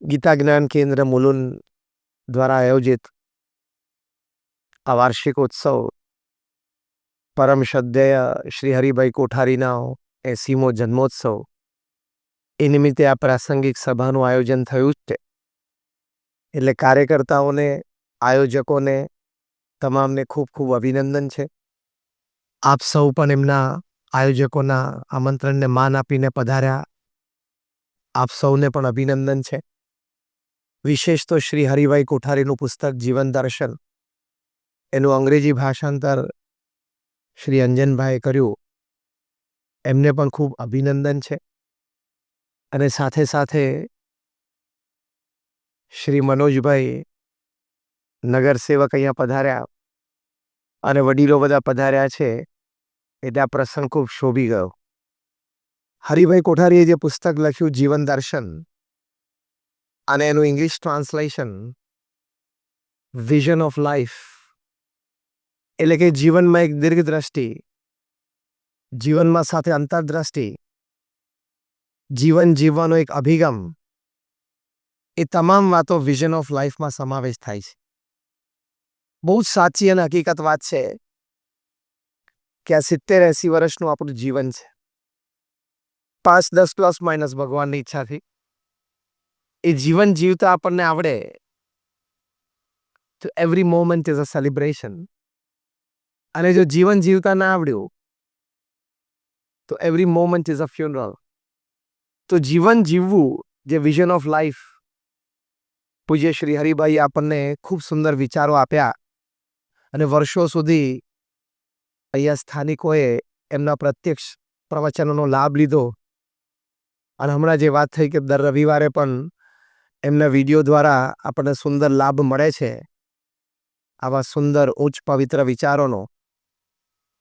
गीता ज्ञान केंद्र मुलुंड द्वारा आयोजित આ વાર્ષિક ઉત્સવ પરમ શ્રદ્ધેય શ્રી હરિભાઈ કોઠારીના 80મો જન્મોત્સવ એ નિમિત્તે આ પ્રાસંગિક સભાનું આયોજન થયું છે. એટલે કાર્યકર્તાઓને, આયોજકોને, તમામને ખૂબ ખૂબ અભિનંદન છે. આપ સૌ પણ એમના આયોજકોના આમંત્રણને માન આપીને પધાર્યા. આપ સૌને પણ અભિનંદન છે. વિશેષ તો શ્રી હરિભાઈ કોઠારીનું પુસ્તક જીવન દર્શન, એનું અંગ્રેજી ભાષાંતર શ્રી અંજનભાઈએ કર્યું, એમને પણ ખૂબ અભિનંદન છે. અને સાથે સાથે શ્રી મનોજભાઈ નગરસેવક અહીંયા પધાર્યા અને વડીલો બધા પધાર્યા છે, એટલે આ પ્રસંગ ખૂબ શોભી ગયો. હરિભાઈ કોઠારીએ જે પુસ્તક લખ્યું જીવન દર્શન, અને એનું English translation vision of life, એટલે કે જીવનમાં એક દીર્ઘ દ્રષ્ટિ, જીવનમાં સાથે અંતરદ્રષ્ટિ, જીવન જીવવાનો એક અભિગમ, એ તમામ વાતો વિઝન ઓફ લાઈફમાં સમાવેશ થાય છે. બહુ જ સાચી અને હકીકત વાત છે કે આ 70-80 વર્ષનું આપણું જીવન છે. 5-10 પ્લસ માઇનસ ભગવાનની ઈચ્છાથી એ જીવન જીવતા આપણને આવડે તો every moment is a celebration. અને જો જીવન જીવતા ના આવડ્યું તો every moment is a funeral. તો જીવન જીવવું, જે વિઝન ઓફ લાઈફ, પૂજ્ય શ્રી હરિભાઈ આપણને ખૂબ સુંદર વિચારો આપ્યા અને વર્ષો સુધી અહીંયા સ્થાનિકોએ એમના પ્રત્યક્ષ પ્રવચનોનો લાભ લીધો. અને હમણાં જે વાત થઈ કે દર રવિવારે પણ એમના વિડીયો દ્વારા આપણને સુંદર લાભ મળે છે આવા સુંદર ઉચ્ચ પવિત્ર વિચારોનો.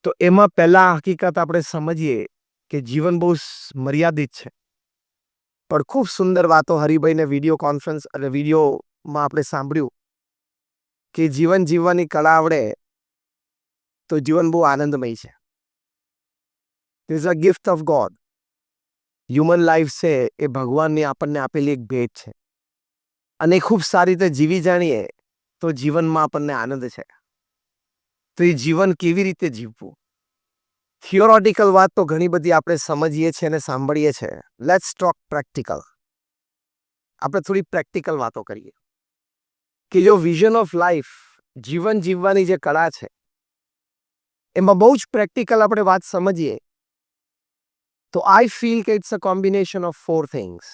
તો એમાં પહેલાં હકીકત આપણે સમજીએ કે જીવન બહુ મર્યાદિત છે, પણ ખૂબ સુંદર વાતો હરિભાઈને વિડીયો કોન્ફરન્સ અને વિડીયોમાં આપણે સાંભળ્યું કે જીવન જીવવાની કળા આવડે તો જીવન બહુ આનંદમય છે. It is a gift of God. Human life છે એ ભગવાનની આપણને આપેલી એક ભેટ છે, અને ખૂબ સારી રીતે જીવી જાણીએ તો જીવનમાં આપણને આનંદ છે. તો એ જીવન કેવી રીતે જીવવું, થિયોરોટિકલ વાત તો ઘણી બધી આપણે સમજીએ છીએ અને સાંભળીએ છીએ. Let's talk practical. આપણે થોડી પ્રેક્ટિકલ વાતો કરીએ કે જો વિઝન ઓફ લાઈફ, જીવન જીવવાની જે કળા છે, એમાં બહુ જ પ્રેક્ટિકલ આપણે વાત સમજીએ તો આઈ ફીલ કે it's a combination of 4 things.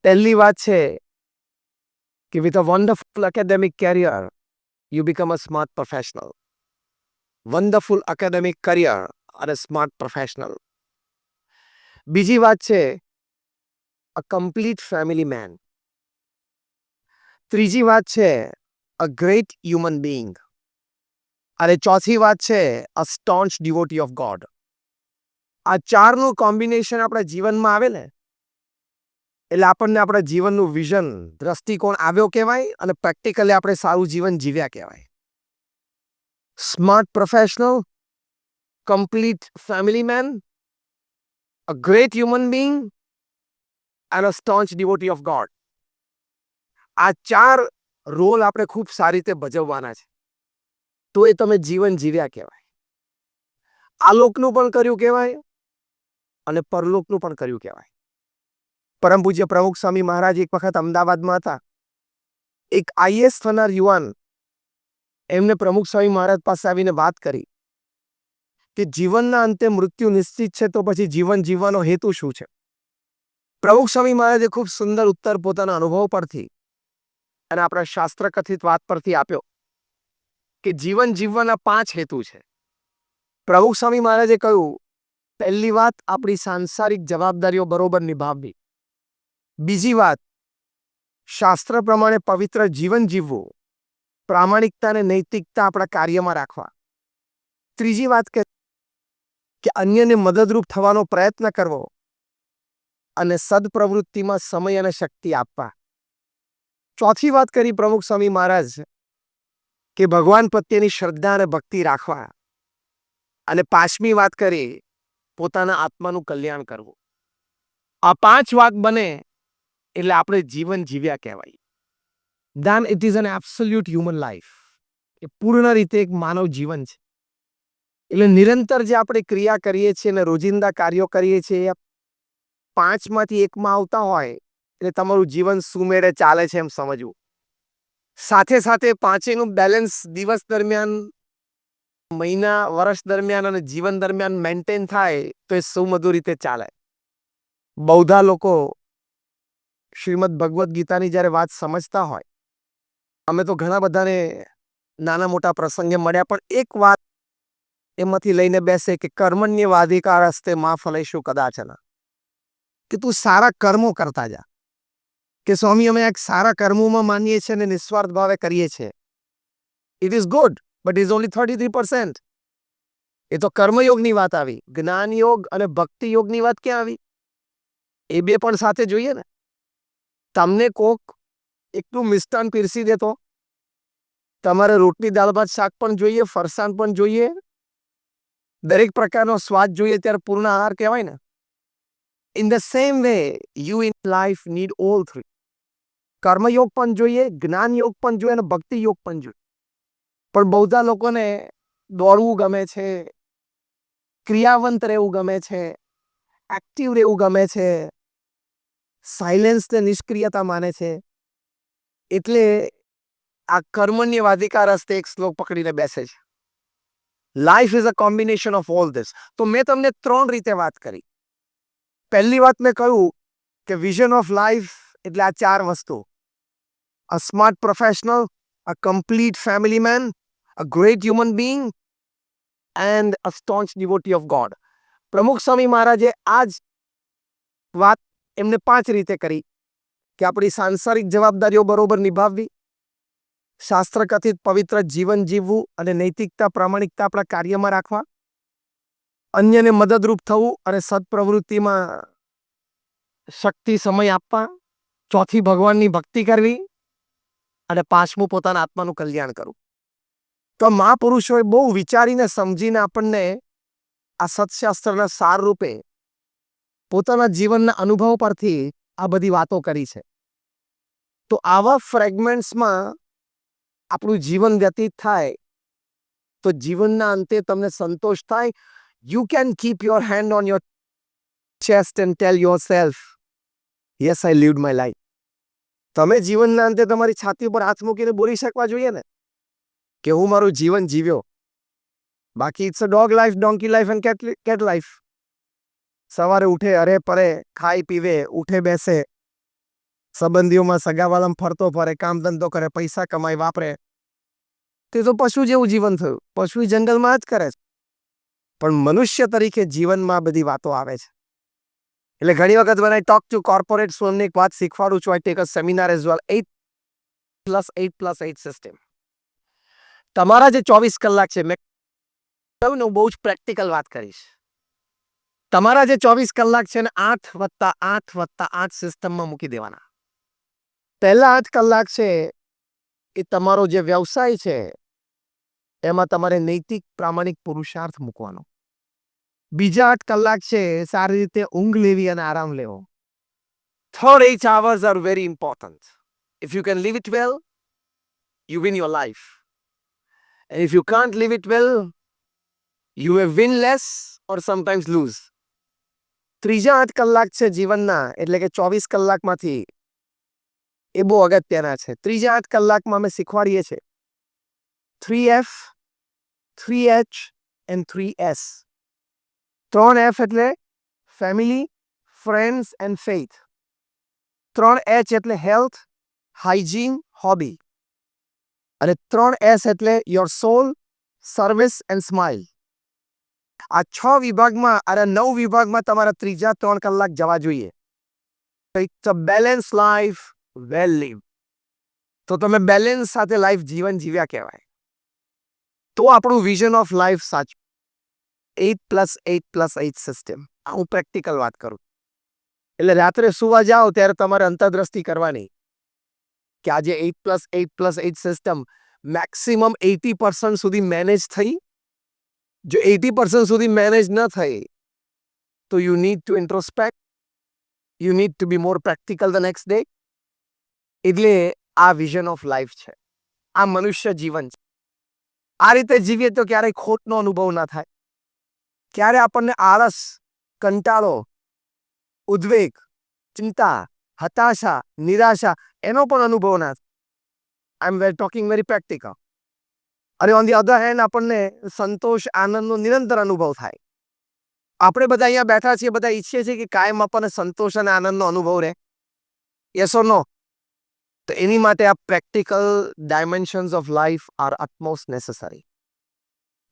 પહેલી વાત છે કે with a wonderful academic career you become a smart professional. Wonderful academic career અને સ્માર્ટ પ્રોફેશનલ. બીજી વાત છે અ કમ્પ્લીટ ફેમિલી મેન. ત્રીજી વાત છે અ ગ્રેટ હ્યુમન બીઈંગ. અને ચોથી વાત છે અ સ્ટોન્ચ ડિવોટી ઓફ ગોડ. આ ચારનું કોમ્બિનેશન આપણા જીવનમાં આવે ને એટલે આપણને આપણા જીવનનું વિઝન, દ્રષ્ટિકોણ આવ્યો કહેવાય, અને પ્રેક્ટિકલી આપણે સારું જીવન જીવ્યા કહેવાય. Smart professional, complete family man, a great human being and a staunch devotee of God. આ 4 રોલ આપણે ખૂબ સારી રીતે ભજવવાના છે તો એ તમે જીવન જીવ્યા કહેવાય. આ લોકનું પણ કર્યું કહેવાય અને પરલોકનું પણ કર્યું કહેવાય. પરમ પૂજ્ય પ્રમુખ સ્વામી મહારાજ એક વખત અમદાવાદમાં હતા. એક આઈએએસ થનાર યુવાન એમને પ્રમુખ સ્વામી મહારાજ પાસે આવીને વાત કરી કે જીવનના અંતે મૃત્યુ નિશ્ચિત છે, તો પછી જીવન જીવવાનો હેતુ શું છે? પ્રમુખ સ્વામી મહારાજે ખૂબ સુંદર ઉત્તર પોતાના અનુભવ પરથી અને આપણા શાસ્ત્ર કથિત વાત પરથી આપ્યો કે જીવન જીવવાના 5 હેતુ છે. પ્રમુખ સ્વામી મહારાજે કહ્યું, પહેલી વાત આપણી સાંસારિક જવાબદારીઓ બરોબર નિભાવવી. બીજી વાત, શાસ્ત્ર પ્રમાણે પવિત્ર જીવન જીવવું, પ્રામાણિકતા અને નૈતિકતા આપણા કાર્યમાં રાખવા. ત્રીજી વાત કે અન્યને મદદરૂપ થવાનો પ્રયત્ન કરવો અને સદપ્રવૃત્તિમાં સમય અને શક્તિ આપવા. ચોથી વાત કરી પ્રમુખ સ્વામી મહારાજ કે ભગવાન પ્રત્યેની શ્રદ્ધા અને ભક્તિ રાખવા. અને 5મી વાત કરી પોતાના આત્માનું કલ્યાણ કરવું. આ 5 વાત બને એટલે આપણે જીવન જીવ્યા કહેવાય. Then it is an absolute human life. એ પૂર્ણ રીતે એક માનવ જીવન છે. એટલે નિરંતર જે આપણે ક્રિયા કરીએ છીએ અને રોજિંદા કાર્યો કરીએ છીએ, 5માંથી 1માં આવતા હોય એટલે તમારું જીવન સુમેળે ચાલે છે એમ સમજવું. સાથે સાથે પાંચેયનું બેલેન્સ દિવસ દરમિયાન, મહિના, વર્ષ દરમિયાન અને જીવન દરમિયાન મેન્ટેન થાય તો એ સુમધુર રીતે ચાલે. બૌદ્ધા લોકો શ્રીમદ ભગવદ્ ગીતાની જ્યારે વાત સમજતા હોય, અમે તો ઘણા બધાને નાના મોટા પ્રસંગે મળ્યા, પણ એક વાત એમાંથી લઈને બેસે કે કર્મણ્યવાધિકારસ્તે મા ફલેષુ કદાચન, કે તું સારા કર્મો કરતા જા. કે સ્વામી અમે એક સારા કર્મોમાં માનીએ છીએ અને નિસ્વાર્થ ભાવે કરીએ છીએ. It is good, but is only 33%. એ તો કર્મયોગની વાત આવી. જ્ઞાન યોગ અને ભક્તિ યોગની વાત ક્યાં આવી? એ બે પણ સાથે જોઈએ ને. તમને કોક એકલું મિષ્ટાન પીરસી દે તો તમારે રોટલી, દાળ, ભાત, શાક પણ જોઈએ, ફરસાણ પણ જોઈએ, દરેક પ્રકારનો સ્વાદ જોઈએ, ત્યારે પૂર્ણ આહાર કહેવાય ને. In the same way you in life need all three. કર્મયોગ પણ જોઈએ, જ્ઞાન યોગ પણ જોઈએ અને ભક્તિ યોગ પણ જોઈએ. પણ બૌદ્ધા લોકોને દોડવું ગમે છે, ક્રિયાવંત રહેવું ગમે છે, એક્ટિવ રહેવું ગમે છે, સાયલેન્સ ને નિષ્ક્રિયતા માને છે. એટલે આ કર્મણ્યવાધિકારસ્તે એક શ્લોક પકડીને બેસે છે. Life is a combination of all this. તો મેં તમને 3 રીતે વાત કરી. પહેલી વાત મેં કહ્યું કે વિઝન ઓફ લાઈફ એટલે આ 4 વસ્તુ: a smart professional, a complete family man, a great human being, and a staunch devotee of God. પ્રમુખ સ્વામી મહારાજે આ જ વાત એમને 5 રીતે કરી કે આપણી સાંસારિક જવાબદારીઓ બરોબર નિભાવવી, શાસ્ત્ર કથિત પવિત્ર જીવન જીવવું અને નૈતિકતા, પ્રામાણિકતા આપણા કાર્યમાં રાખવા, અન્યને મદદરૂપ થવું અને સત્પ્રવૃત્તિમાં શક્તિ, સમય આપવા, ચોથી ભગવાનની ભક્તિ કરવી અને 5મું પોતાના આત્માનું કલ્યાણ કરવું. તો મહાપુરુષોએ બહુ વિચારીને સમજીને આપણને આ સત્શાસ્ત્રના સાર રૂપે પોતાના જીવનના અનુભવ પરથી આ બધી વાતો કરી છે. તો આવા ફ્રેગમેન્ટ્સમાં આપણું જીવન વ્યતીત થાય તો જીવનના અંતે તમને સંતોષ થાય. You can keep your hand on your chest and tell your self, yes I lived my life. તમે જીવનના અંતે તમારી છાતી ઉપર હાથ મૂકીને બોલી શકવા જોઈએ ને કે હું મારું જીવન જીવ્યો. બાકી it's a dog life, donkey life and cat life. સવારે ઉઠે, અરે પરે, ખાઈ પીવે, ઉઠે બેસે, સંબંધીઓમાં સગાવાલામાં ફરતો ફરે, કામ ધંધો કરે, પૈસા કમાય, વાપરે. તે તો પશુ જેવું જીવન થયું. પશુ જંગલમાં જ કરે છે. પણ મનુષ્ય તરીકે જીવનમાં બધી વાતો આવે છે. એટલે ઘણી વખત when I talk to corporates, હું એમને એક વાત શીખવાડું છું. I take a seminar as well. 8+8+8 system. તમારા જે 24 કલાક છે, મેં કહ્યું ને, હું બહુ જ પ્રેક્ટિકલ વાત કરીશ. તમારા જે 24 કલાક છે ને 8+8+8 સિસ્ટમમાં મૂકી દેવાના. પહેલા 8 કલાક છે એ તમારો જે વ્યવસાય છે એમાં તમારે નૈતિક, પ્રામાણિક પુરુષાર્થ મૂકવાનો. બીજા 8 કલાક છે સારી રીતે ઊંઘ લેવી અને આરામ લેવો. Third 8 hours are very important. If you can live it well, you win your life. And if you can't live it well, you will win less or sometimes lose. ત્રીજા 8 કલાક છે જીવનના, એટલે કે 24 કલાકમાંથી, એ બહુ અગત્યના છે. ત્રીજા 8 કલાકમાં અમે શીખવાડીએ છીએ 3F, 3H and 3S. 3F એટલે family, friends and faith. 3H એટલે હેલ્થ, હાઇજીન, હોબી. અને 3S એટલે your soul, service and smile. આ 6 વિભાગમાં અને 9 વિભાગમાં તમારા ત્રીજા 3 કલાક જવા જોઈએ. It's a balance life well live. તો તમે બેલેન્સ સાથે લાઈફ જીવન જીવ્યા કહેવાય. તો આપણું વિઝન ઓફ લાઈફ સાચું. 8+8+8 સિસ્ટમ. આ હું પ્રેક્ટિકલ વાત કરું. એટલે રાત્રે સુવા જાઓ ત્યારે તમારે અંતરદ્રષ્ટિ કરવાની કે આજે 8+8+8 સિસ્ટમ મેક્સિમમ 80% સુધી મેનેજ થઈ. જો 80% સુધી મેનેજ ન થઈ તો you need to introspect, you need to be more practical the next day. એટલે આ વિઝન ઓફ લાઈફ છે, આ મનુષ્ય જીવન છે. આ રીતે જીવીએ તો ક્યારેય ખોટનો અનુભવ ના થાય, ક્યારે આપણને આળસ, કંટાળો, ઉદ્વેગ, ચિંતા, હતાશા, નિરાશા એનો પણ અનુભવ ના થાય. આઈ એમ ટોકિંગ વેરી પ્રેક્ટિકલ. અને ઓન ધી અધર હેન્ડ આપણને સંતોષ, આનંદનો નિરંતર અનુભવ થાય. આપણે બધા અહીંયા બેઠા છીએ, બધા ઈચ્છીએ છીએ કે કાયમ આપણને સંતોષ અને આનંદનો અનુભવ રહે. Yes or no? તો એની માટે આ practical dimensions of life are utmost necessary.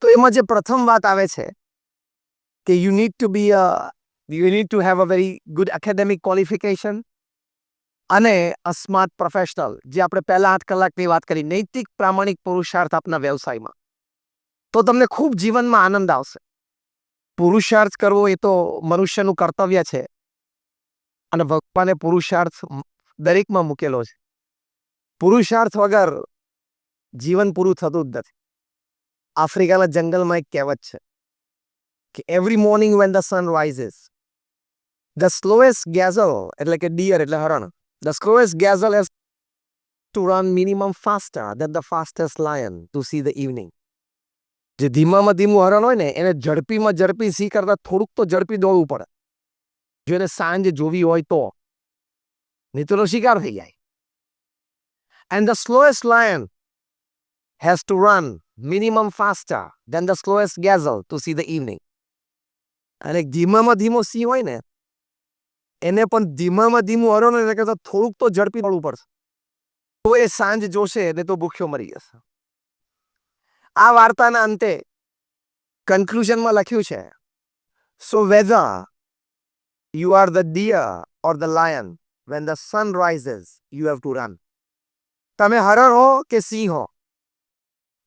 તો એમાં જે પ્રથમ વાત આવે છે કે you need to have a very good academic qualification અને અ સ્માર્ટ પ્રોફેશનલ, જે આપણે પહેલા 8 કલાકની વાત કરી, નૈતિક પ્રામાણિક પુરુષાર્થ આપના વ્યવસાયમાં, તો તમને ખૂબ જીવનમાં આનંદ આવશે. પુરુષાર્થ કરવો એ તો મનુષ્યનું કર્તવ્ય છે અને ભગવાને પુરુષાર્થ દરેકમાં મૂકેલો છે. પુરુષાર્થ વગર જીવન પૂરું થતું જ નથી. આફ્રિકાના જંગલમાં એક કહેવત છે કે every morning when the sun rises, the slowest gazelle, એટલે કે ડિયર એટલે હરણ, the slowest gazelle has to run minimum faster than the fastest lion to see the evening. જે ધીમામાં ધીમું હરણ હોય ને એને ઝડપીમાં ઝડપી સી કરતા થોડુંક તો ઝડપી દોડવું પડે, જો એને સાંજ જોવી હોય તો, નહીં તો શિકાર થઈ જાય. And the slowest lion has to run minimum faster than the slowest gazelle to see the evening. અને ધીમામાં ધીમો સિંહ હોય ને એને પણ ધીમામાં ધીમું હરણ એટલે કે થોડુંક તો ઝડપી દોડવું પડશે, તો એ સાંજ જોશે એટલે તો ભૂખ્યો મરી જશે. આ વાર્તાના અંતે કન્ક્લુઝનમાં લખ્યું છે, so whether you are the deer or the lion, when the sun rises you have to run. તમે હરણ હો કે સિંહ હો,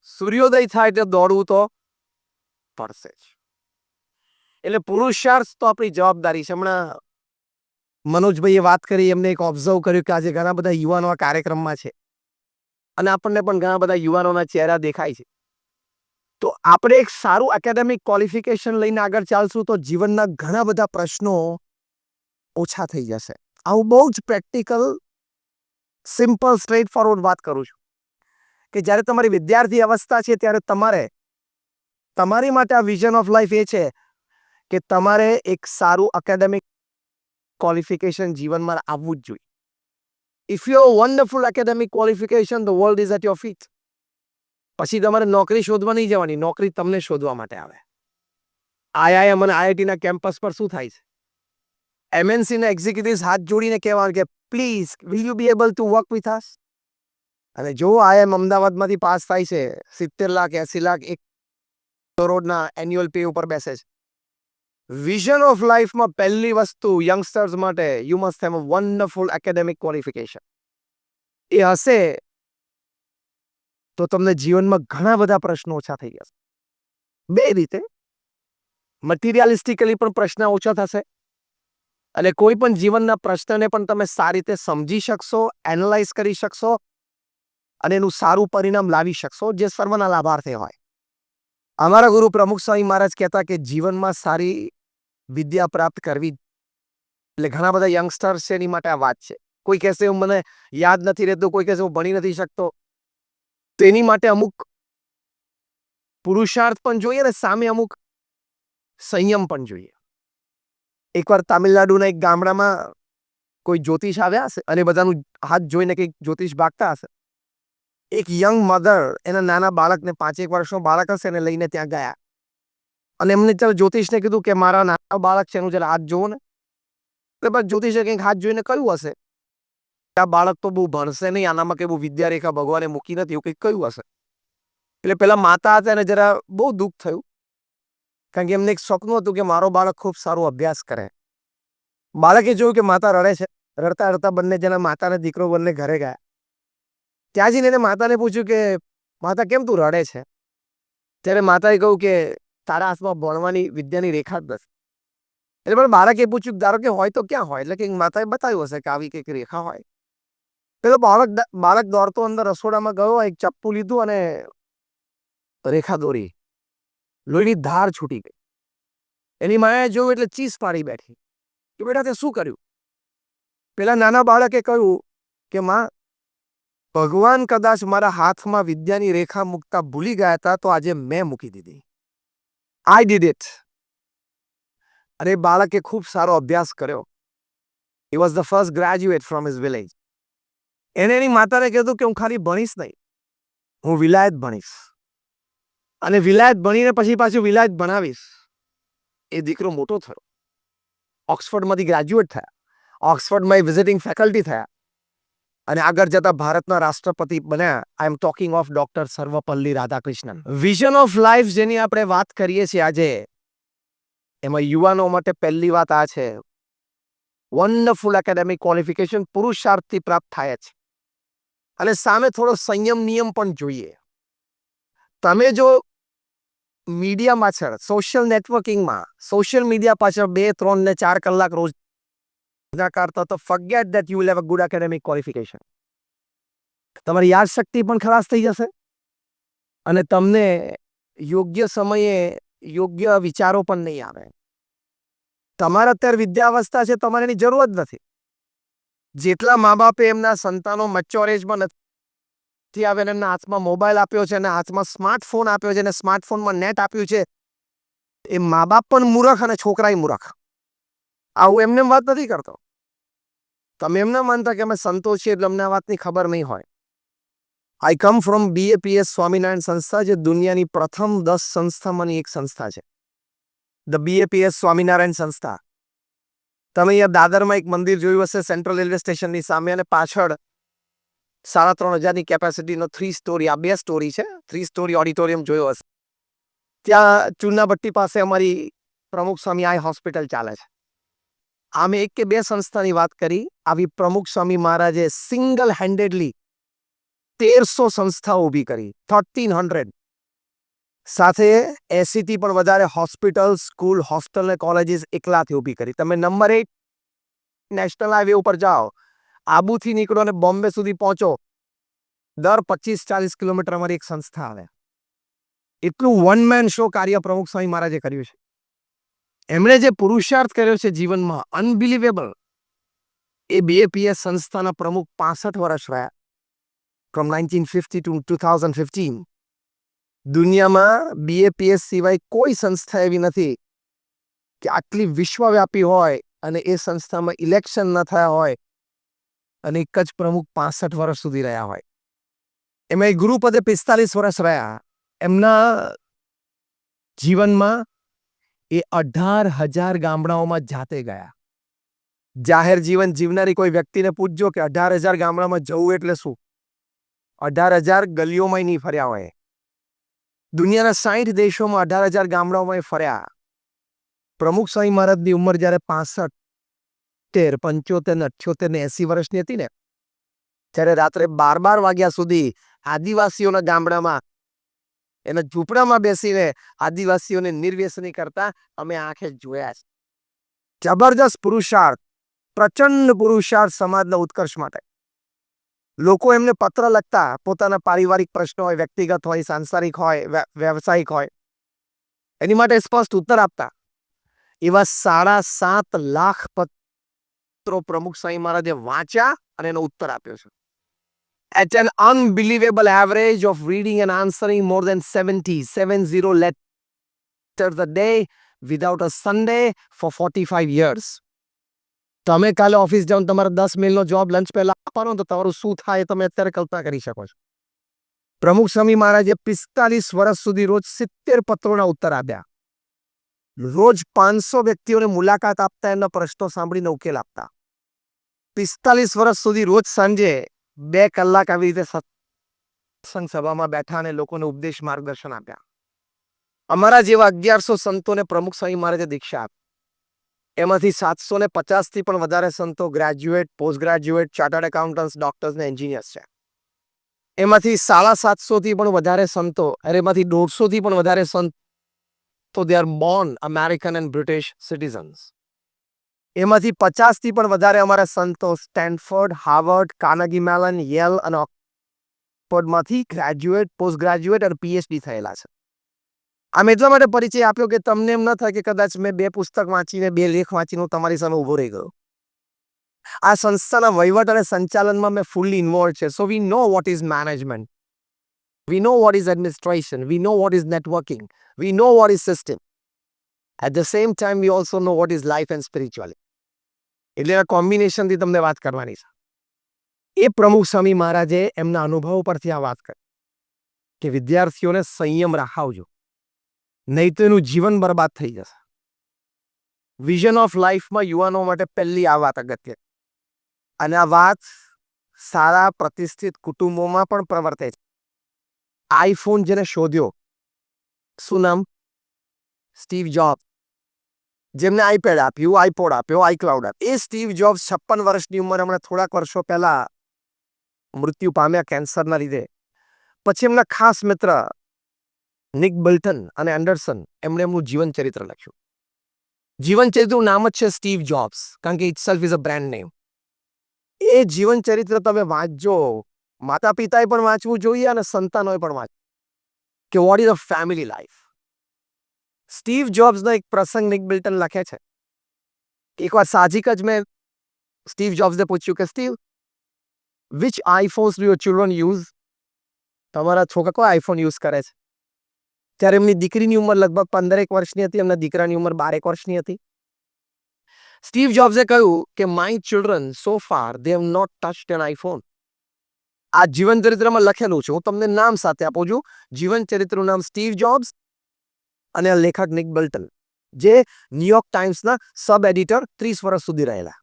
સૂર્યોદય થાય એટલે દોડવું તો પડશે જ. એટલે પુરુષાર્થ તો આપણી જવાબદારી છે. હમણાં મનોજભાઈએ વાત કરી, એમને એક ઓબ્ઝર્વ કર્યું કે આજે ઘણા બધા યુવાનો આ કાર્યક્રમમાં છે અને આપણને પણ ઘણા બધા યુવાનોના ચહેરા દેખાય છે. તો આપણે એક સારું એકેડેમિક ક્વોલિફિકેશન લઈને આગળ ચાલશું તો જીવનના ઘણા બધા પ્રશ્નો ઓછા થઈ જશે. હું બહુ જ પ્રેક્ટિકલ, સિમ્પલ, સ્ટ્રેટ ફોરવર્ડ વાત કરું છું કે જ્યારે તમારી વિદ્યાર્થી અવસ્થા છે ત્યારે તમારી માટે આ વિઝન ઓફ લાઈફ એ છે કે તમારે એક સારું એકેડેમિક ક્વોલિફિકેશન જીવનમાં આવવું જ જોઈએ. If you have wonderful academic qualification, the world is at your feet. પછી તમારે નોકરી શોધવા નહીં જવાની, નોકરી તમને શોધવા માટે આવે. આઈઆઈએમ અને આઈઆઈટીના કેમ્પસ પર શું થાય છે? એમએનસીના એક્ઝિક્યુટિવ્સ હાથ જોડીને કહેવાનું કે please will you be able to work with us. અને જો આઈએમ અમદાવાદમાંથી પાસ થાય છે, 70 લાખ 80 લાખ 1 કરોડના એન્યુઅલ પે ઉપર બેસે છે. વિઝન ઓફ લાઈફમાં પહેલી વસ્તુ યંગસ્ટર્સ માટે, you must have a wonderful academic qualification. એ હશે તો તમને જીવનમાં ઘણા બધા પ્રશ્નો ઓછા થઈ જશે. બે રીતે, મટીરિયાલિસ્ટિકલી પણ પ્રશ્ન ઓછા થશે અને કોઈ પણ જીવનના પ્રશ્નને પણ તમે સારી રીતે સમજી શકશો, એનાલાઇઝ કરી શકશો અને એનું સારું પરિણામ લાવી શકશો, જે સર્વના લાભાર્થે હોય. અમારા ગુરુ પ્રમુખ સ્વામી મહારાજ કહેતા કે જીવનમાં સારી વિદ્યા પ્રાપ્ત કરવી, એટલે ઘણા બધા યંગસ્ટર્સ છે એની માટે આ વાત છે. કોઈ કહેશે મને યાદ નથી રહેતું, કોઈ કહેશે હું ભણી નથી શકતો. તો એની માટે અમુક પુરુષાર્થ પણ જોઈએ ને સામે અમુક સંયમ પણ જોઈએ. એકવાર તામિલનાડુના એક ગામડામાં કોઈ જ્યોતિષ આવ્યા હશે અને બધાનું હાથ જોઈને કંઈક જ્યોતિષ ભાગતા હશે. એક યંગ મધર એના નાના બાળકને 5 વર્ષનો બાળક હશે એને લઈને ત્યાં ગયા અને એમને ચાલો જ્યોતિષને કીધું કે મારા નાના બાળક છે એનું જરા હાથ જોવો ને. એટલે બસ જ્યોતિષે કંઈક હાથ જોઈને કહ્યું હશે આ બાળક તો બહુ ભણશે નહીં, આનામાં કઈ બહુ વિદ્યારેખા ભગવાને મૂકી નથી, એવું કંઈક કહ્યું હશે. એટલે પેલા માતા હતા એને જરા બહુ દુઃખ થયું, કારણ કે એમને એક સપનું હતું કે મારો બાળક ખૂબ સારો અભ્યાસ કરે. બાળકે જોયું કે માતા રડે છે, રડતા રડતા બંને જણા માતા અને દીકરો બંને ઘરે ગયા. ત્યાં જઈને એને માતાને પૂછ્યું કે માતા કેમ તું રડે છે? ત્યારે માતાએ કહ્યું કે તારા હાથમાં ભણવાની વિદ્યાની રેખા જ નથી. એટલે પણ બાળકે પૂછ્યું ધારો કે હોય તો ક્યાં હોય? એટલે કે માતાએ બતાવ્યું હશે કે આવી કંઈક રેખા હોય. પેલો બાળક દોડતો અંદર રસોડામાં ગયો, એક ચપ્પુ લીધું અને રેખા દોરી, લોહીની ધાર છૂટી ગઈ. એની માએ જોયું એટલે ચીસ પાડી બેઠી કે બેટા તે શું કર્યું? પેલા નાના બાળકે કહ્યું કે માં, ભગવાન કદાચ મારા હાથમાં વિદ્યાની રેખા મૂકતા ભૂલી ગયા હતા તો આજે મેં મૂકી દીધી. I did it. અને બાળકે ખૂબ સારો અભ્યાસ કર્યો. He was the first graduate from his village. એને એની માતાને કીધું કે હું ખાલી ભણીશ નહીં, હું વિલાયત ભણીશ અને વિલાયત ભણીને પછી પાછું વિલાયત ભણાવીશ. એ દીકરો મોટો થયો, ઓક્સફર્ડમાંથી ગ્રેજ્યુએટ થયા, ઓક્સફર્ડમાં વિઝિટિંગ ફેકલ્ટી થયા અને આગળ જતા ભારતના રાષ્ટ્રપતિ બન્યા. I am talking of doctor Sarvepalli Radhakrishnan. Vision of life જેની આપણે વાત કરીએ છીએ આજે, એમાં યુવાનો માટે પહેલી વાત આ છે, વન્ડરફુલ એકેડેમિક ક્વોલિફિકેશન પુરુષાર્થથી પ્રાપ્ત થાય છે અને સામે થોડો સંયમ નિયમ પણ જોઈએ. તમે જો મીડિયા પાછળ, સોશિયલ નેટવર્કિંગમાં, સોશિયલ મીડિયા પાછળ 2, 3 ને 4 કલાક રોજ કાઢતા તો forget that you will have a good academic qualification. તમારી યાદશક્તિ પણ ખલાસ થઈ જશે અને તમને યોગ્ય સમયે યોગ્ય વિચારો પણ નહીં આવે. તમારે અત્યારે વિદ્યાવસ્થા છે, તમારે એની જરૂર જ નથી. જેટલા મા બાપે એમના સંતાનો મેચ્યોર એજમાં નથી આવે, એમના હાથમાં મોબાઈલ આપ્યો છે અને હાથમાં સ્માર્ટફોન આપ્યો છે અને સ્માર્ટફોનમાં નેટ આપ્યું છે, એ મા બાપ પણ મૂર્ખ અને છોકરાય મૂર્ખ. આવું એમને વાત નથી કરતો. તમે એમ ના માનતા કે અમે સંતો છીએ એટલે અમને આ વાતની ખબર નહીં હોય. આઈ કમ ફ્રોમ BAPS સ્વામિનારાયણ સંસ્થા, જે દુનિયાની પ્રથમ 10 સંસ્થામાંની એક સંસ્થા છે. ધ BAPS સ્વામિનારાયણ સંસ્થા. તમે અહીંયા દાદરમાં એક મંદિર જોયું હશે, સેન્ટ્રલ રેલવે સ્ટેશનની સામે, અને પાછળ 3,500ની કેપેસિટીનો 3 સ્ટોરી, આ 2 સ્ટોરી છે, 3 સ્ટોરી ઓડિટોરિયમ જોયો હશે. ત્યાં ચૂનાભટ્ટી પાસે અમારી પ્રમુખ સ્વામી આઈ હોસ્પિટલ ચાલે છે. આમે 1 કે 2 સંસ્થાની વાત કરી. આવી પ્રમુખ સ્વામી મહારાજે સિંગલ હેન્ડેડલી 1300 સંસ્થાઓ ઊભી કરી, 1300. સાથે 80થી પણ વધારે હોસ્પિટલ, સ્કૂલ, હોસ્ટેલ અને કોલેજીસ એકલાથી ઊભી કરી. તમે નંબર 8 નેશનલ હાઈવે ઉપર જાઓ, આબુથી નીકળો અને બોમ્બે સુધી પહોંચો, દર 25-40 કિલોમીટર અમારી એક સંસ્થા આવે. એટલું વન મેન શો કાર્ય પ્રમુખ સ્વામી મહારાજે કર્યું છે. એમણે જે પુરુષાર્થ કર્યો છે જીવનમાં, અનબિલીવેબલ. એ BAPS સંસ્થાના પ્રમુખ 65 વર્ષ રહ્યા, ફ્રોમ 1950 ટુ 2015. દુનિયામાં BAPS સિવાય કોઈ સંસ્થા એવી નથી કે આટલી વિશ્વવ્યાપી હોય અને એ સંસ્થામાં ઇલેક્શન ન થયા હોય અને એક જ પ્રમુખ 65 વર્ષ સુધી રહ્યા હોય. એમાં એ ગુરુપદે 45 વર્ષ રહ્યા. એમના જીવનમાં એ 18,000 ગામડાઓમાં જાતે ગયા. જાહેર જીવન જીવનારી કોઈ વ્યક્તિને પૂછજો કે 18,000 ગામડામાં જવું એટલે શું? 18,000 ગલીઓમાં નહીં ફર્યા હોય. દુનિયાના 60 દેશોમાં 18,000 ગામડાઓમાં ફર્યા. પ્રમુખ સ્વામી મહારાજની ઉંમર જ્યારે 65, 75, 78 ને 80 વર્ષની હતી ને, ત્યારે રાત્રે 12 વાગ્યા સુધી આદિવાસીઓના ગામડામાં એના ઝૂંપડામાં બેસીને આદિવાસીઓને નિર્વ્યસની કરતા અમે આંખે જોયા છે. જબરજસ્ત પુરુષાર્થ, પ્રચંડ પુરુષાર્થ સમાજના ઉત્કર્ષ માટે. લોકો એમને પત્ર લખતા, પોતાના પારિવારિક પ્રશ્નો હોય, વ્યક્તિગત હોય, સાંસારિક હોય, વ્યવસાયિક હોય, એની માટે સ્પષ્ટ ઉત્તર આપતા. એવા 7.5 લાખ પત્રો પ્રમુખ સ્વામી મહારાજે વાંચ્યા અને એનો ઉત્તર આપ્યો છે. At an unbelievable average of reading and answering more than 70 letters a day without a Sunday for 45 years. તમે કાલે ઓફિસ જાઓ, તમારા 10 મેલનો જવાબ લંચ પહેલા આપવાનો તો તમારું શું થાય તમે અત્યારે કલ્પના કરી શકો છો. પ્રમુખ સ્વામી મહારાજે 45 વર્ષ સુધી રોજ 70 પત્રોના ઉત્તર આપ્યા. રોજ 500 વ્યક્તિઓને મુલાકાત આપતા, એમના પ્રશ્નો સાંભળીને ઉકેલ આપતા. 45 વર્ષ સુધી રોજ સાંજે 2 કલાક આવી રીતે સત્સંગ સભામાં બેઠા અને લોકોને ઉપદેશ માર્ગદર્શન આપ્યા. અમારા જેવા 1100 સંતોને પ્રમુખ સ્વામી મહારાજે દીક્ષા આપી. એમાંથી 750થી પણ વધારે સંતો graduate, post graduate, chartered accountants, doctors ને એન્જિનિયર્સ છે. એમાંથી 750થી પણ વધારે સંતો, અને એમાંથી 150થી પણ વધારે સંતો they are Born American and British citizens. એમાંથી 50થી પણ વધારે અમારા સંતો Stanford, Harvard, Carnegie melon, Yale અને ઓક્સફોર્ડમાંથી ગ્રેજ્યુએટ, પોસ્ટ ગ્રેજ્યુએટ અને PhD થયેલા છે. આમ એટલા માટે પરિચય આપ્યો કે તમને એમ ન થાય કે કદાચ મેં 2 પુસ્તક વાંચીને, 2 લેખ વાંચીને તમારી સામે ઊભો રહી ગયો. આ સંસ્થાના વહીવટ અને સંચાલનમાં મેં ફૂલ્લી ઇન્વોલ્વ છે. So we know what is management, we know what is administration, we know what is networking, we know what is system. At the same time we also know what is life and spirituality. એટલે આ કોમ્બિનેશનથી તમને વાત કરવાની છે. એ પ્રમુખ સ્વામી મહારાજે એમના અનુભવ પરથી આ વાત કરી કે વિદ્યાર્થીઓને સંયમ રાખાવજો, નહીં તો એનું જીવન બરબાદ થઈ જશે. વિઝન ઓફ લાઈફમાં યુવાનો માટે પહેલી આ વાત અગત્ય, અને આ વાત સારા પ્રતિષ્ઠિત કુટુંબોમાં પણ પ્રવર્તે છે. આઈફોન જેને શોધ્યો, શું નામ? Steve job. જેમને આઈપેડ આપ્યું, આઈપોડ આપ્યો, આઈક્લાઉડ આપ્યો, એ સ્ટીવ જોબ્સ 56 વર્ષની ઉંમરે હમણાં થોડાક વર્ષો પહેલા મૃત્યુ પામ્યા કેન્સરના લીધે. પછી એમના ખાસ મિત્ર નિક બિલ્ટન અને એન્ડરસન એમણે એમનું જીવન ચરિત્ર લખ્યું. જીવન ચરિત્રનું નામ જ છે સ્ટીવ જોબ્સ, કારણ કે itself is a brand name. એ જીવન ચરિત્ર તમે વાંચજો. માતા પિતાએ પણ વાંચવું જોઈએ અને સંતાનોએ પણ વાંચવું, કે what is a family life. Steve જોબ્સનો એક પ્રસંગ નિક બિલ્ટન લખે છે. એકવાર સાહજિક જ મેં સ્ટીવ જોબ્સને પૂછ્યું કે Steve, which iPhones do your children use? તમારા છોકરા કોઈ આઈફોન યુઝ કરે છે? ત્યારે એમની દીકરીની ઉંમર લગભગ 15 વર્ષની હતી, એમના દીકરાની ઉંમર 12 વર્ષની હતી. સ્ટીવ જોબ્સે કહ્યું કે my children so far they have not touched an iPhone. આ જીવન ચરિત્રમાં લખેલું છે, હું તમને નામ સાથે આપું છું. જીવન ચરિત્રનું નામ સ્ટીવ જોબ્સ અને લેખક નિક બિલ્ટન, જે ન્યુયોર્ક ટાઈમ્સના સબ એડિટર 30 વર્ષ સુધી રહેલા,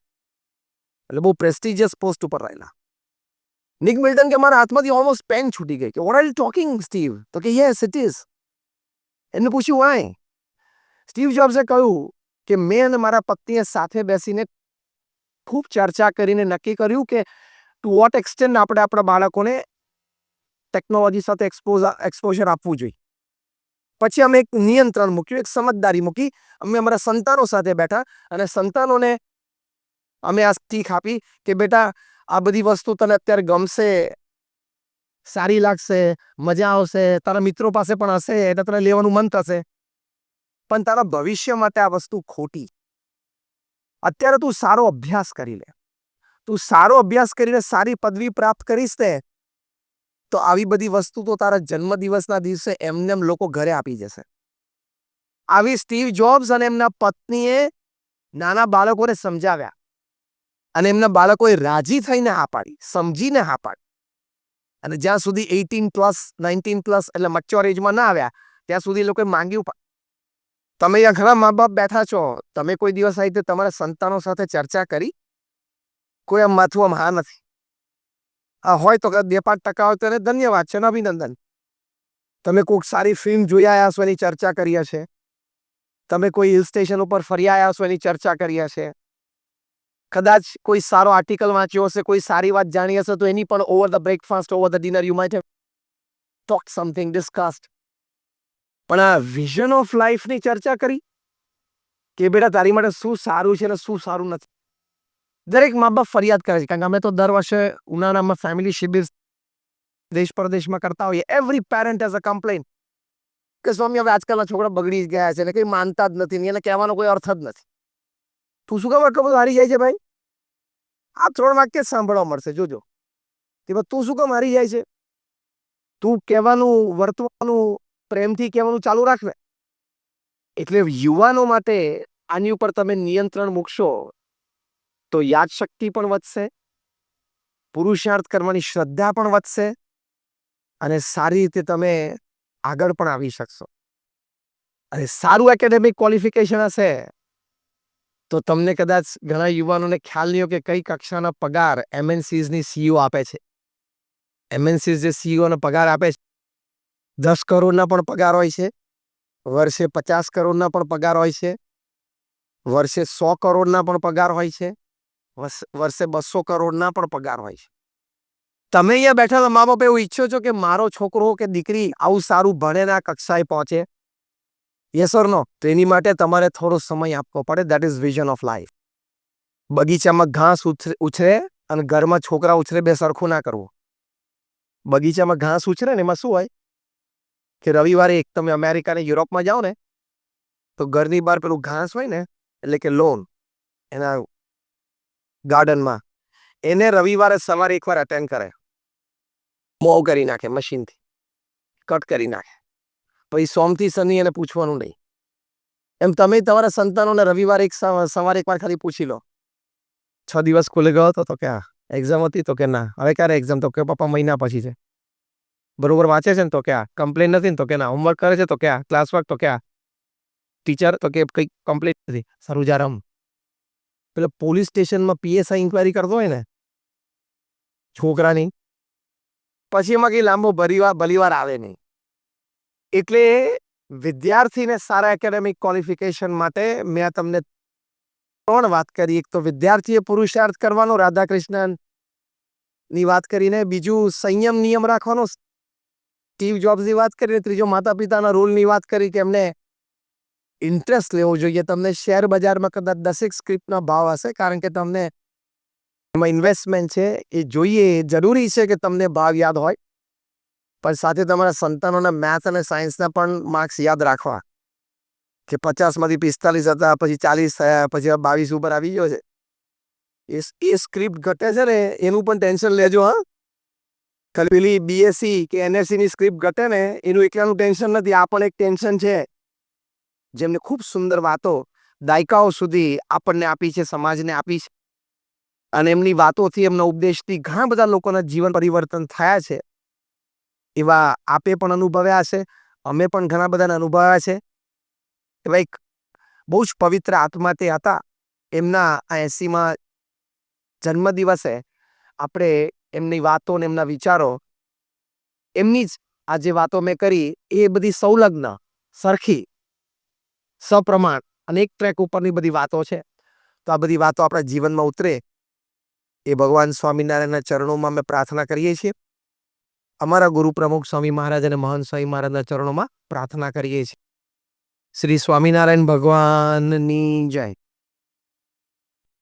એટલે બહુ પ્રેસ્ટિજિયસ પોસ્ટ ઉપર રહેલા. નિક બિલ્ટન કે મારા હાથમાંથી ઓલમોસ્ટ પેન છૂટી ગઈ કે what are you talking Steve? તો કે યસ ઇટ ઇઝ. એમને પૂછ્યું વાય? સ્ટીવ જોબ્સે કહ્યું કે મેં અને મારા પત્નીએ સાથે બેસીને ખૂબ ચર્ચા કરીને નક્કી કર્યું કે ટુ વોટ એક્સટેન્ટ આપણે આપણા બાળકોને ટેકનોલોજી સાથે એક્સપોઝર આપવું જોઈએ. પછી અમે એક નિયંત્રણ મૂક્યું, એક સમજદારી મૂકી. અમે અમારા સંતાનો સાથે બેઠા અને સંતાનોને અમે આ શીખ આપી કે બેટા, આ બધી વસ્તુ તને અત્યારે ગમશે, સારી લાગશે, મજા આવશે, તારા મિત્રો પાસે પણ હશે એટલે તને લેવાનું મન થશે, પણ તારા ભવિષ્ય માટે આ વસ્તુ ખોટી. અત્યારે તું સારો અભ્યાસ કરી લે, તું સારો અભ્યાસ કરીને સારી પદવી પ્રાપ્ત કરીશ ને, તો આવી બધી વસ્તુ તો તારા જન્મદિવસના દિવસે એમને એમ લોકો ઘરે આપી જશે. આવી સ્ટીવ જોબ્સ અને એમના પત્નીએ નાના બાળકોને સમજાવ્યા, અને એમના બાળકોએ રાજી થઈને હા પાડી, સમજીને હા પાડી. અને જ્યાં સુધી 18+, 19+ એટલે મચ્યોર એજમાં ના આવ્યા ત્યાં સુધી લોકોએ માંગ્યું પણ. તમે અહીંયા ઘણા મા બાપ બેઠા છો, તમે કોઈ દિવસ આવી રીતે તમારા સંતાનો સાથે ચર્ચા કરી? કોઈ આમ માથું આમ હા નથી. આ હોય તો 2-5% હોય તો એને ધન્યવાદ છે અને અભિનંદન. તમે કોઈક સારી ફિલ્મ જોઈ આવ્યા છો એની ચર્ચા કરી હશે, તમે કોઈ હિલ સ્ટેશન ઉપર ફરી આવ્યા છો એની ચર્ચા કરી હશે, કદાચ કોઈ સારો આર્ટિકલ વાંચ્યો હશે, કોઈ સારી વાત જાણી હશે, તો એની પણ over the breakfast, over the dinner you might have talked something, discussed. પણ આ વિઝન ઓફ લાઈફની ચર્ચા કરી કે બેટા તારી માટે શું સારું છે અને શું સારું નથી? દરેક મા બાપ ફરિયાદ કરે છે, કારણ કે અમે તો દર વર્ષે ઉનાળામાં ફેમિલી શિબિર દેશ પરદેશમાં કરતા હોઈએ. Every parent has a complain કે સ્વામી હવે આજકાલના છોકરા બગડી જ ગયા છે ને કંઈ માનતા જ નથી, એને કહેવાનો કોઈ અર્થ જ નથી. તું શું કામ આટલો બધો હારી જાય છે ભાઈ? આ 3 વાક્ય જ સાંભળવા મળશે, જોજો. કે તું શું કામ હારી જાય છે? તું કહેવાનું, વર્તવાનું, પ્રેમથી કહેવાનું ચાલુ રાખ ને. એટલે યુવાનો માટે આની ઉપર તમે નિયંત્રણ મૂકશો તો યાદશક્તિ પણ વધશે, પુરુષાર્થ કરવાની શ્રદ્ધા પણ વધશે, અને સારી રીતે તમે આગળ પણ આવી શકશો. અને સારું એકેડેમિક ક્વોલિફિકેશન હશે તો તમને કદાચ ઘણા યુવાનોને ખ્યાલ નહીં હોય કે કઈ કક્ષાના પગાર એમએનસીઝની સીઈઓ આપે છે. એમએનસીઝ જે સીઈઓને પગાર આપે છે, 10 કરોડના પણ પગાર હોય છે, વર્ષે 50 કરોડના પણ પગાર હોય છે, વર્ષે 100 કરોડના પણ પગાર હોય છે, વર્ષે 200 કરોડના પણ પગાર હોય છે. તમે અહીંયા બેઠા મા બાપ એવું ઈચ્છો છો કે મારો છોકરો કે દીકરી આવું સારું ભણે ને આ કક્ષાએ પહોંચે? Yes or no? તો એની માટે તમારે થોડો સમય આપવો પડે. That is vision of life. બગીચામાં ઘાસ ઉછરે અને ઘરમાં છોકરા ઉછરે, બે સરખું ના કરવું. બગીચામાં ઘાસ ઉછરે ને એમાં શું હોય કે રવિવારે એક તમે અમેરિકા ને યુરોપમાં જાઓ ને તો ઘરની બહાર પેલું ઘાસ હોય ને, એટલે કે લોન, એના ગાર્ડનમાં, એને રવિવારે સવારે એકવાર અટેન્ડ કરે, મોવ કરી નાખે, મશીનથી કટ કરી નાખે, પછી સોમથી શનિ એને પૂછવાનું નહીં. એમ તમે તમારા સંતાનોને રવિવારે સવારે એકવાર ખાલી પૂછી લો, 6 દિવસ સ્કૂલે ગયો હતો? તો કે હા. એક્ઝામ હતી? તો કે ના. હવે ક્યારે એક્ઝામ? તો કે પપ્પા મહિના પછી છે. બરોબર વાંચે છે ને? તો કે હા. કમ્પ્લેન નથી ને? તો કે ના. હોમવર્ક કરે છે? તો કે હા. Class work? તો કે હા. ટીચર? તો કે કંઈક કમ્પ્લીટ નથી. સારું જા રમ. પેલો પોલીસ સ્ટેશનમાં પીએસઆઈ ઇન્ક્વાયરી કરતો હોય ને છોકરાની, પછી એમાં કંઈ લાંબો ભલીવાર આવે નહીં. એટલે વિદ્યાર્થીને સારા એકેડેમિક ક્વોલિફિકેશન માટે મેં તમને 3 વાત કરી. એક તો વિદ્યાર્થીએ પુરુષાર્થ કરવાનો, રાધાકૃષ્ણની વાત કરીને, બીજું સંયમ નિયમ રાખવાનો, સ્ટીવ જોબ્સની વાત કરીને, ત્રીજો માતા પિતાના રોલની વાત કરી કે એમને ઇન્ટરેસ્ટ લેવો જોઈએ. તમને શેર બજારમાં કદાચ 10 સ્ક્રિપ્ટના ભાવ હશે, કારણ કે તમને એમાં ઇન્વેસ્ટમેન્ટ છે એ જોઈએ, એ જરૂરી છે કે તમને ભાવ યાદ હોય, પણ સાથે તમારા સંતાનોના મેથ અને સાયન્સના પણ માર્ક્સ યાદ રાખવા કે 50માંથી 45 હતા, પછી 40 થયા, પછી 22 ઉપર આવી ગયો છે. એ સ્ક્રિપ્ટ ઘટે છે ને એનું પણ ટેન્શન લેજો. હા, ખાલી પેલી બીએસસી કે એનએસસીની સ્ક્રિપ્ટ ઘટે ને એનું એકલાનું ટેન્શન નથી, આ પણ એક ટેન્શન છે. જેમને ખૂબ સુંદર વાતો દાયકાઓ સુધી આપણને આપી છે, સમાજને આપી છે, અને એમની વાતોથી, એમના ઉપદેશથી ઘણા બધા લોકોના જીવન પરિવર્તન થયા છે. એવા આપે પણ અનુભવ્યા છે, અમે પણ ઘણા બધાને અનુભવ્યા છે. એવા એક બહુ જ પવિત્ર આત્મા તે હતા. એમના આ 80મા જન્મદિવસે આપણે એમની વાતો અને એમના વિચારો, એમની જ આ જે વાતો મેં કરી એ બધી સંલગ્ન, સરખી, સપ્રમાણ અને એક ટ્રેક ઉપરની બધી વાતો છે. તો આ બધી વાતો આપણા જીવનમાં ઉતરે એ ભગવાન સ્વામિનારાયણના ચરણોમાં અમે પ્રાર્થના કરીએ છીએ. અમારા ગુરુ પ્રમુખ સ્વામી મહારાજ અને મહંત સ્વામી મહારાજના ચરણોમાં પ્રાર્થના કરીએ છીએ. શ્રી સ્વામિનારાયણ ભગવાનની જય.